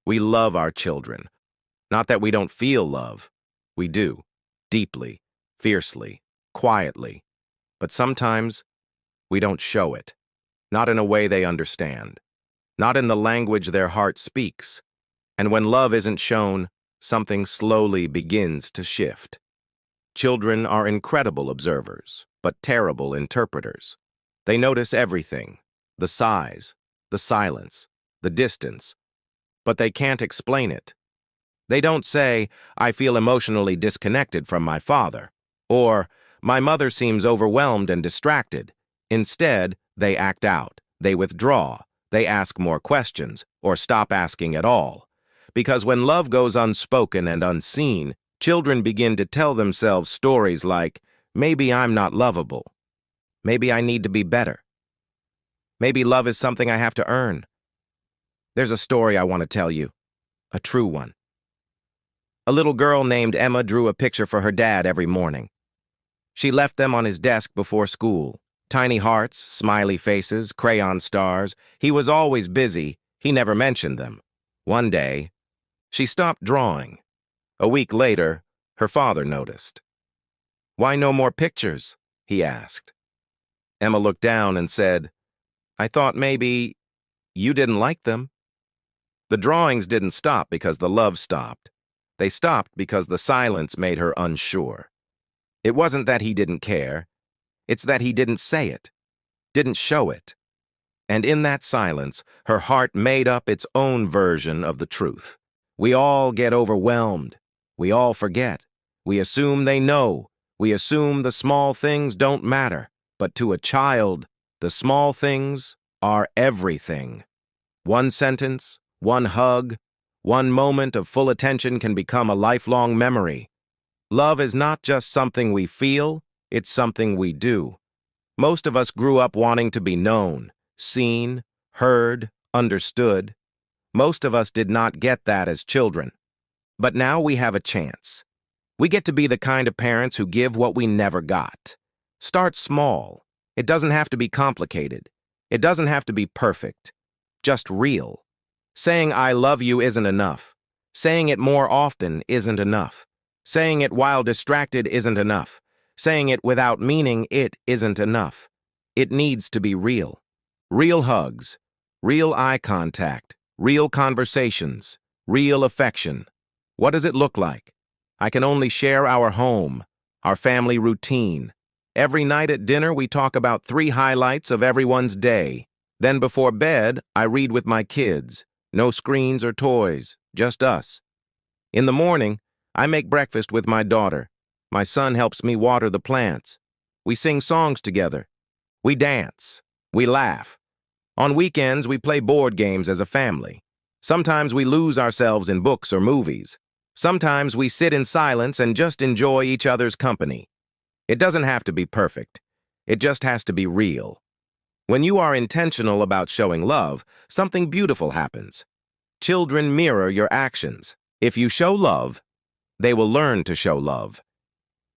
We love our children. Not that we don't feel love. We do. Deeply, fiercely, quietly. But sometimes we don't show it. Not in a way they understand. Not in the language their heart speaks. And when love isn't shown, something slowly begins to shift. Children are incredible observers, but terrible interpreters. They notice everything: the size, the silence, the distance. But they can't explain it. They don't say, "I feel emotionally disconnected from my father," or "My mother seems overwhelmed and distracted." Instead, they act out, they withdraw, they ask more questions, or stop asking at all. Because when love goes unspoken and unseen, children begin to tell themselves stories like, "Maybe I'm not lovable. Maybe I need to be better. Maybe love is something I have to earn." There's a story I want to tell you, a true one. A little girl named Emma drew a picture for her dad every morning. She left them on his desk before school. Tiny hearts, smiley faces, crayon stars. He was always busy. He never mentioned them. One day, she stopped drawing. A week later, her father noticed. "Why no more pictures?" he asked. Emma looked down and said, "I thought maybe you didn't like them." The drawings didn't stop because the love stopped. They stopped because the silence made her unsure. It wasn't that he didn't care. It's that he didn't say it, didn't show it. And in that silence, her heart made up its own version of the truth. We all get overwhelmed. We all forget. We assume they know. We assume the small things don't matter. But to a child, the small things are everything. One sentence, one hug, one moment of full attention can become a lifelong memory. Love is not just something we feel, it's something we do. Most of us grew up wanting to be known, seen, heard, understood. Most of us did not get that as children. But now we have a chance. We get to be the kind of parents who give what we never got. Start small. It doesn't have to be complicated. It doesn't have to be perfect. Just real. Saying "I love you" isn't enough. Saying it more often isn't enough. Saying it while distracted isn't enough. Saying it without meaning it isn't enough. It needs to be real. Real hugs, real eye contact, real conversations, real affection. What does it look like? I can only share our home, our family routine. Every night at dinner, we talk about 3 highlights of everyone's day. Then before bed, I read with my kids. No screens or toys, just us. In the morning, I make breakfast with my daughter. My son helps me water the plants. We sing songs together. We dance. We laugh. On weekends, we play board games as a family. Sometimes we lose ourselves in books or movies. Sometimes we sit in silence and just enjoy each other's company. It doesn't have to be perfect. It just has to be real. When you are intentional about showing love, something beautiful happens. Children mirror your actions. If you show love, they will learn to show love.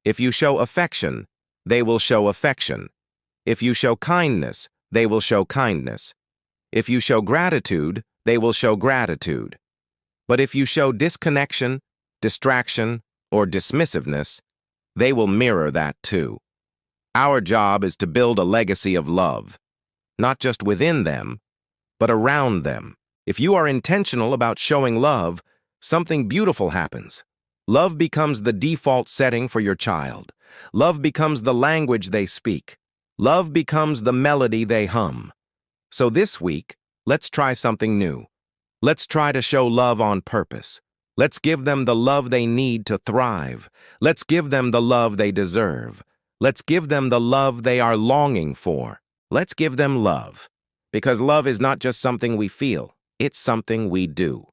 If you show affection, they will show affection. If you show kindness, they will show kindness. If you show gratitude, they will show gratitude. But if you show disconnection, distraction, or dismissiveness, they will mirror that too. Our job is to build a legacy of love, not just within them, but around them. If you are intentional about showing love, something beautiful happens. Love becomes the default setting for your child. Love becomes the language they speak. Love becomes the melody they hum. So this week, let's try something new. Let's try to show love on purpose. Let's give them the love they need to thrive. Let's give them the love they deserve. Let's give them the love they are longing for. Let's give them love. Because love is not just something we feel, it's something we do.